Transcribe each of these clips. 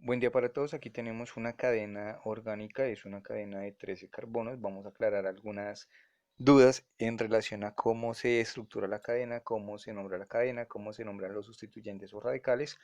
Buen día para todos. Aquí tenemos una cadena orgánica, es una cadena de 13 carbonos. Vamos a aclarar algunas dudas en relación a cómo se estructura la cadena, cómo se nombra la cadena, cómo se nombran los sustituyentes o radicales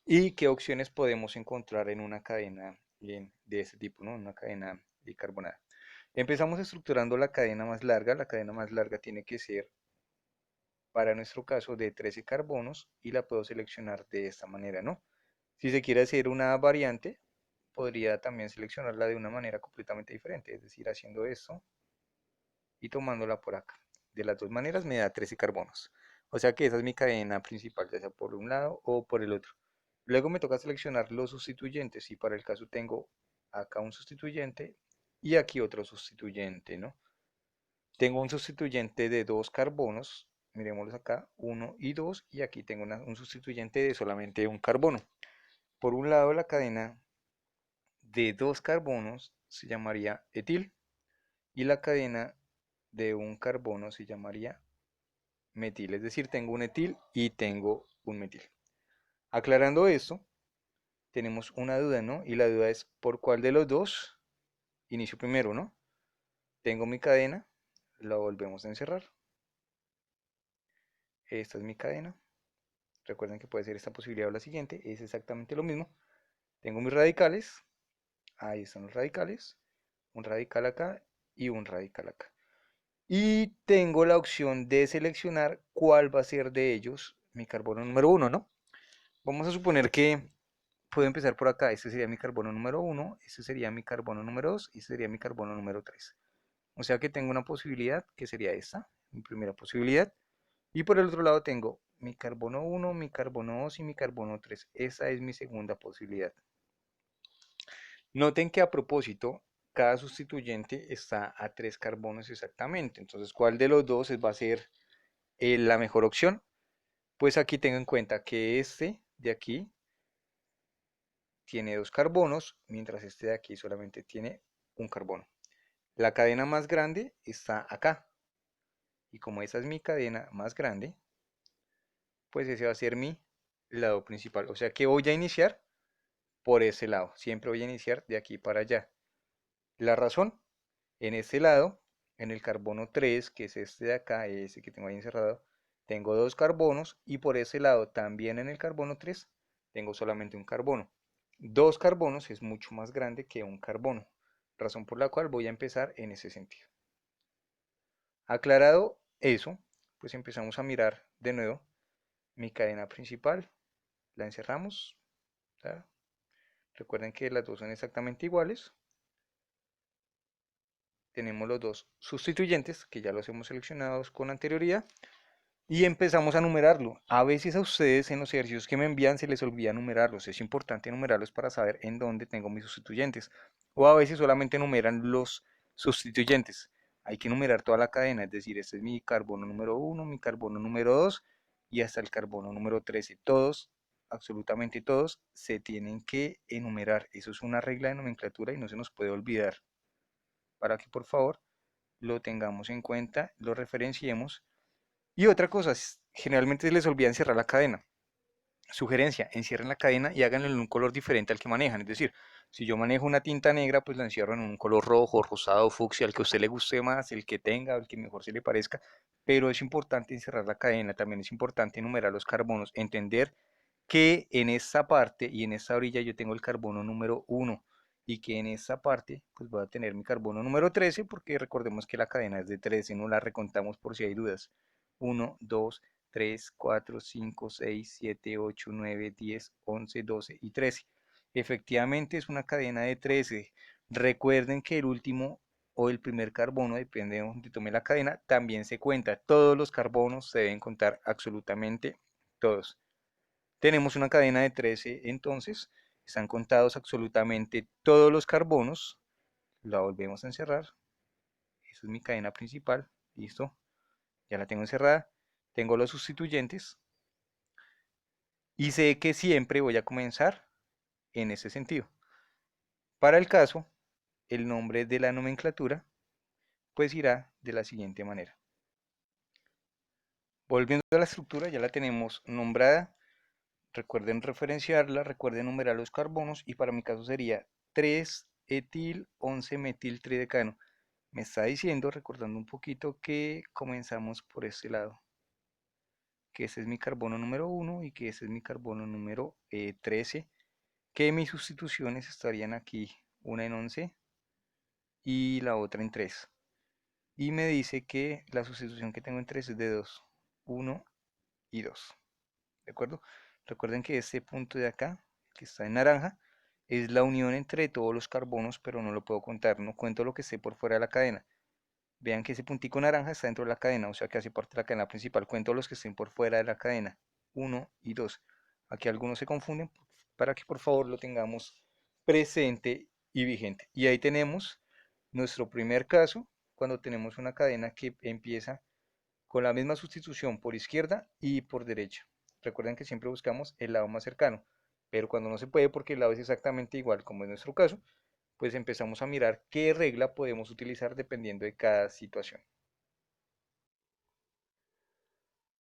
y qué opciones podemos encontrar en una cadena de este tipo, ¿no? Una cadena bicarbonada. Empezamos estructurando la cadena más larga. La cadena más larga tiene que ser, para nuestro caso, de 13 carbonos y la puedo seleccionar de esta manera, ¿no? Si se quiere hacer una variante, podría también seleccionarla de una manera completamente diferente, es decir, haciendo esto y tomándola por acá. De las dos maneras me da 13 carbonos. O sea que esa es mi cadena principal, ya sea por un lado o por el otro. Luego me toca seleccionar los sustituyentes y para el caso tengo acá un sustituyente y aquí otro sustituyente, ¿no? Tengo un sustituyente de dos carbonos, miremoslos acá, uno y dos, y aquí tengo un sustituyente de solamente un carbono. Por un lado, la cadena de dos carbonos se llamaría etil y la cadena de un carbono se llamaría metil. Es decir, tengo un etil y tengo un metil. Aclarando esto, tenemos una duda, ¿no? Y la duda es por cuál de los dos inicio primero, ¿no? Tengo mi cadena, la volvemos a encerrar. Esta es mi cadena. Recuerden que puede ser esta posibilidad o la siguiente. Es exactamente lo mismo. Tengo mis radicales. Ahí están los radicales. Un radical acá y un radical acá. Y tengo la opción de seleccionar cuál va a ser de ellos mi carbono número uno, ¿no? Vamos a suponer que puedo empezar por acá. Este sería mi carbono número uno, este sería mi carbono número 2 y este sería mi carbono número 3. O sea que tengo una posibilidad que sería esta, mi primera posibilidad. Y por el otro lado tengo mi carbono uno, mi carbono 2 y mi carbono 3. Esa es mi segunda posibilidad. Noten que a propósito, cada sustituyente está a 3 carbonos exactamente. Entonces, ¿cuál de los dos va a ser la mejor opción? Pues aquí tengo en cuenta que este de aquí tiene dos carbonos, mientras este de aquí solamente tiene un carbono. La cadena más grande está acá. Y como esa es mi cadena más grande, pues ese va a ser mi lado principal. O sea que voy a iniciar por ese lado. Siempre voy a iniciar de aquí para allá. La razón, en este lado, en el carbono 3, que es este de acá, ese que tengo ahí encerrado, tengo dos carbonos y por ese lado, también en el carbono 3, tengo solamente un carbono. Dos carbonos es mucho más grande que un carbono, razón por la cual voy a empezar en ese sentido. Aclarado eso, pues empezamos a mirar de nuevo mi cadena principal, la encerramos, ¿tá? Recuerden que las dos son exactamente iguales. Tenemos los dos sustituyentes, que ya los hemos seleccionado con anterioridad, y empezamos a numerarlo. A veces a ustedes en los ejercicios que me envían se les olvida numerarlos. Es importante numerarlos para saber en dónde tengo mis sustituyentes. O a veces solamente numeran los sustituyentes. Hay que numerar toda la cadena, es decir, este es mi carbono número uno, mi carbono número 2 y hasta el carbono número 13. Todos, absolutamente todos, se tienen que enumerar. Eso es una regla de nomenclatura y no se nos puede olvidar. Para que por favor lo tengamos en cuenta, lo referenciemos. Y otra cosa, generalmente se les olvida encerrar la cadena. Sugerencia, encierren la cadena y háganlo en un color diferente al que manejan. Es decir, si yo manejo una tinta negra, pues la encierro en un color rojo, rosado, fucsia, el que a usted le guste más, el que tenga, el que mejor se le parezca. Pero es importante encerrar la cadena, también es importante enumerar los carbonos, entender que en esta parte y en esta orilla yo tengo el carbono número uno y que en esta parte pues voy a tener mi carbono número 13 porque recordemos que la cadena es de 13, no la recontamos por si hay dudas. Uno, 2, 3, 4, 5, 6, 7, 8, 9, 10, 11, 12 y 13. Efectivamente es una cadena de 13. Recuerden que el último o el primer carbono, depende de donde tome la cadena, también se cuenta. Todos los carbonos se deben contar, absolutamente todos. Tenemos una cadena de 13, entonces están contados absolutamente todos los carbonos. La volvemos a encerrar. Esa es mi cadena principal. Listo. Ya la tengo encerrada. Tengo los sustituyentes. Y sé que siempre voy a comenzar en ese sentido. Para el caso, el nombre de la nomenclatura pues irá de la siguiente manera. Volviendo a la estructura, ya la tenemos nombrada. Recuerden referenciarla, recuerden numerar los carbonos y para mi caso sería 3-etil 11-metil tridecano. Me está diciendo, recordando un poquito, que comenzamos por este lado, que este es mi carbono número 1 y que este es mi carbono número 13, que mis sustituciones estarían aquí, una en 11 y la otra en 3. Y me dice que la sustitución que tengo en 3 es de 2, 1 y 2. ¿De acuerdo? Recuerden que este punto de acá, que está en naranja, es la unión entre todos los carbonos, pero no lo puedo contar, no cuento lo que esté por fuera de la cadena. Vean que ese puntico naranja está dentro de la cadena, o sea que hace parte de la cadena principal. Cuento los que estén por fuera de la cadena, 1 y 2. Aquí algunos se confunden, para que por favor lo tengamos presente y vigente. Y ahí tenemos nuestro primer caso, cuando tenemos una cadena que empieza con la misma sustitución por izquierda y por derecha. Recuerden que siempre buscamos el lado más cercano, pero cuando no se puede porque el lado es exactamente igual como es nuestro caso, pues empezamos a mirar qué regla podemos utilizar dependiendo de cada situación.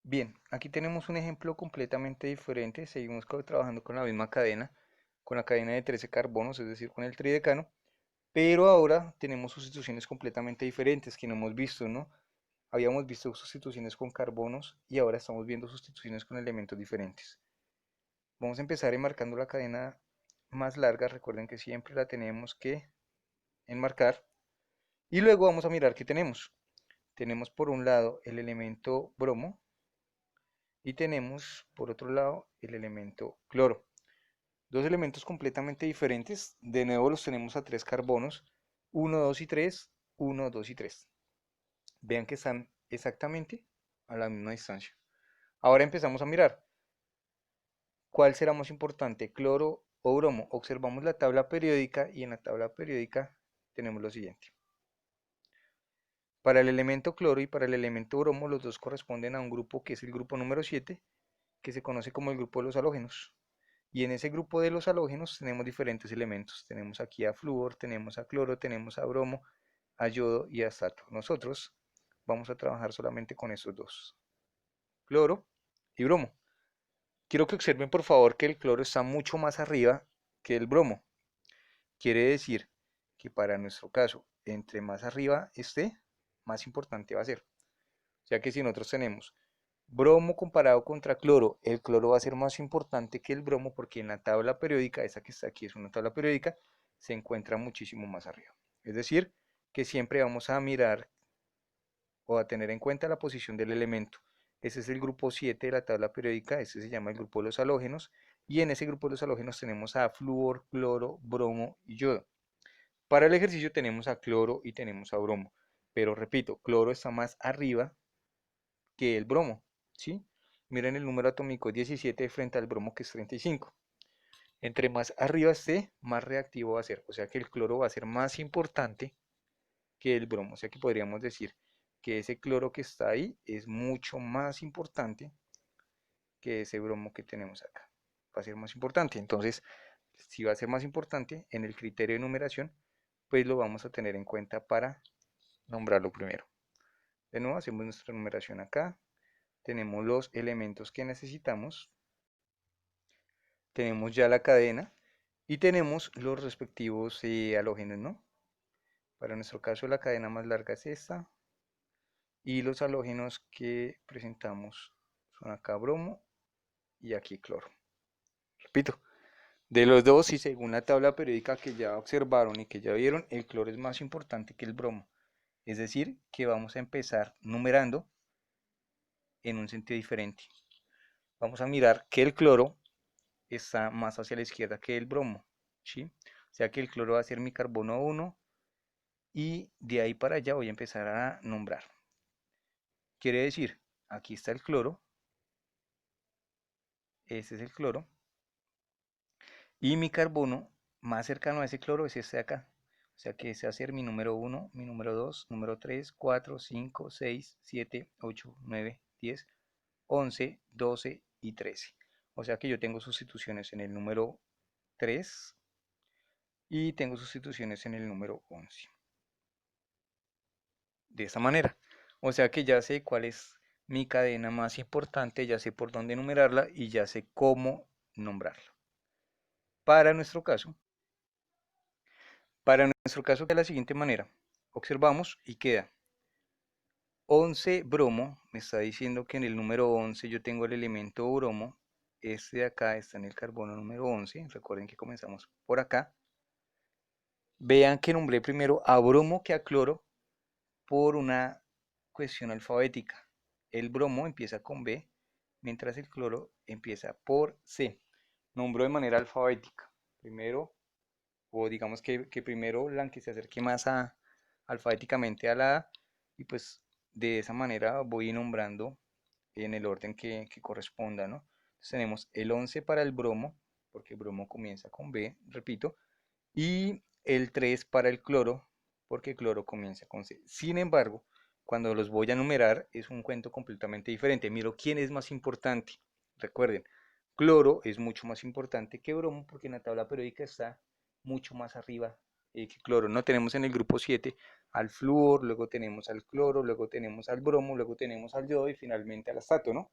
Bien, aquí tenemos un ejemplo completamente diferente. Seguimos trabajando con la misma cadena, con la cadena de 13 carbonos, es decir, con el tridecano, pero ahora tenemos sustituciones completamente diferentes que no hemos visto, ¿no? Habíamos visto sustituciones con carbonos y ahora estamos viendo sustituciones con elementos diferentes. Vamos a empezar enmarcando la cadena más larga. Recuerden que siempre la tenemos que enmarcar. Y luego vamos a mirar qué tenemos. Tenemos por un lado el elemento bromo y tenemos por otro lado el elemento cloro. Dos elementos completamente diferentes. De nuevo los tenemos a tres carbonos. 1, 2 y 3. 1, 2 y 3. Vean que están exactamente a la misma distancia. Ahora empezamos a mirar. ¿Cuál será más importante, cloro o bromo? Observamos la tabla periódica y en la tabla periódica tenemos lo siguiente. Para el elemento cloro y para el elemento bromo, los dos corresponden a un grupo que es el grupo número 7, que se conoce como el grupo de los halógenos. Y en ese grupo de los halógenos tenemos diferentes elementos. Tenemos aquí a flúor, tenemos a cloro, tenemos a bromo, a yodo y a astato. Nosotros vamos a trabajar solamente con estos dos, cloro y bromo. Quiero que observen por favor que el cloro está mucho más arriba que el bromo. Quiere decir que para nuestro caso, entre más arriba esté, más importante va a ser. O sea que si nosotros tenemos bromo comparado contra cloro, el cloro va a ser más importante que el bromo porque en la tabla periódica, esa que está aquí es una tabla periódica, se encuentra muchísimo más arriba. Es decir, que siempre vamos a mirar o a tener en cuenta la posición del elemento. Ese es el grupo 7 de la tabla periódica, este se llama el grupo de los halógenos, y en ese grupo de los halógenos tenemos a flúor, cloro, bromo y yodo. Para el ejercicio tenemos a cloro y tenemos a bromo, pero repito, cloro está más arriba que el bromo, ¿sí? Miren el número atómico 17 frente al bromo que es 35. Entre más arriba esté, más reactivo va a ser, o sea que el cloro va a ser más importante que el bromo, o sea que podríamos decir que ese cloro que está ahí es mucho más importante que ese bromo que tenemos acá. Va a ser más importante, entonces, si va a ser más importante en el criterio de numeración, pues lo vamos a tener en cuenta para nombrarlo primero. De nuevo hacemos nuestra numeración acá, tenemos los elementos que necesitamos, tenemos ya la cadena y tenemos los respectivos halógenos, ¿no? Para nuestro caso la cadena más larga es esta y los halógenos que presentamos son acá bromo y aquí cloro. Repito, de los dos y según la tabla periódica que ya observaron y que ya vieron, el cloro es más importante que el bromo. Es decir, que vamos a empezar numerando en un sentido diferente. Vamos a mirar que el cloro está más hacia la izquierda que el bromo, ¿sí? O sea que el cloro va a ser mi carbono 1 y de ahí para allá voy a empezar a nombrar. Quiere decir, aquí está el cloro, este es el cloro, y mi carbono más cercano a ese cloro es este de acá. O sea que ese va a ser mi número 1, mi número 2, número 3, 4, 5, 6, 7, 8, 9, 10, 11, 12 y 13. O sea que yo tengo sustituciones en el número 3 y tengo sustituciones en el número 11. De esta manera. O sea que ya sé cuál es mi cadena más importante, ya sé por dónde numerarla y ya sé cómo nombrarlo. Para nuestro caso, para nuestro caso de la siguiente manera. Observamos y queda 11 bromo, me está diciendo que en el número 11 yo tengo el elemento bromo. Este de acá está en el carbono número 11. Recuerden que comenzamos por acá. Vean que nombré primero a bromo que a cloro por una cuestión alfabética. El bromo empieza con B, mientras el cloro empieza por C. Nombro de manera alfabética. Primero, o digamos que primero la que se acerque más alfabéticamente a la A, y pues de esa manera voy nombrando en el orden que corresponda, ¿no? Entonces tenemos el 11 para el bromo, porque el bromo comienza con B, repito, y el 3 para el cloro, porque el cloro comienza con C. Sin embargo, cuando los voy a numerar es un cuento completamente diferente. Miro quién es más importante. Recuerden, cloro es mucho más importante que bromo porque en la tabla periódica está mucho más arriba que cloro. No tenemos en el grupo 7 al flúor, luego tenemos al cloro, luego tenemos al bromo, luego tenemos al yodo y finalmente al astato, ¿no?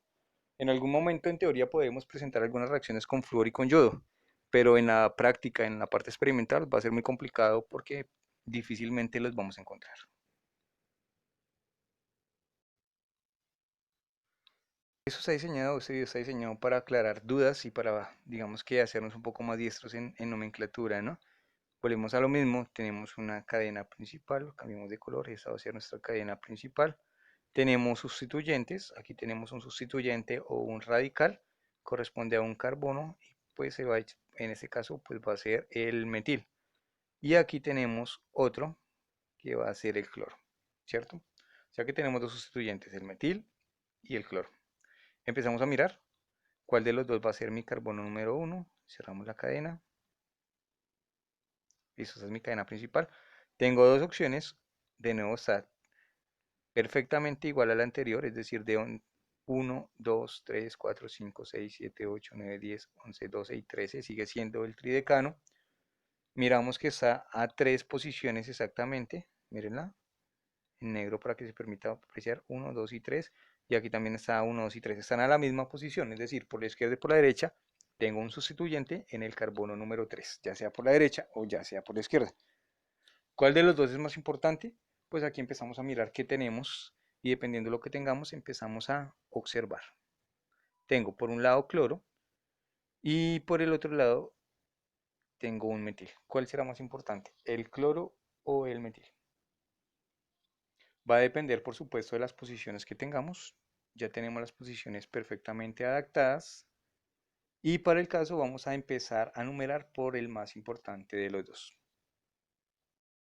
En algún momento en teoría podemos presentar algunas reacciones con flúor y con yodo, pero en la práctica, en la parte experimental, va a ser muy complicado porque difícilmente los vamos a encontrar. Eso está diseñado, este video está diseñado para aclarar dudas y para, digamos que hacernos un poco más diestros en nomenclatura, ¿no? Volvemos a lo mismo, tenemos una cadena principal, cambiamos de color, esa va a ser nuestra cadena principal. Tenemos sustituyentes, aquí tenemos un sustituyente o un radical, corresponde a un carbono, y pues se va, en este caso pues va a ser el metil. Y aquí tenemos otro que va a ser el cloro, ¿cierto? O sea que tenemos dos sustituyentes, el metil y el cloro. Empezamos a mirar cuál de los dos va a ser mi carbono número 1, cerramos la cadena, listo, esa es mi cadena principal. Tengo dos opciones, de nuevo está perfectamente igual a la anterior, es decir, de 1, 2, 3, 4, 5, 6, 7, 8, 9, 10, 11, 12 y 13, sigue siendo el tridecano. Miramos que está a tres posiciones exactamente, mírenla, en negro para que se permita apreciar 1, 2 y 3, y aquí también está 1, 2 y 3, están a la misma posición, es decir, por la izquierda y por la derecha, tengo un sustituyente en el carbono número 3, ya sea por la derecha o ya sea por la izquierda. ¿Cuál de los dos es más importante? Pues aquí empezamos a mirar qué tenemos y dependiendo de lo que tengamos empezamos a observar. Tengo por un lado cloro y por el otro lado tengo un metil. ¿Cuál será más importante? ¿El cloro o el metil? Va a depender, por supuesto, de las posiciones que tengamos. Ya tenemos las posiciones perfectamente adaptadas. Y para el caso vamos a empezar a numerar por el más importante de los dos.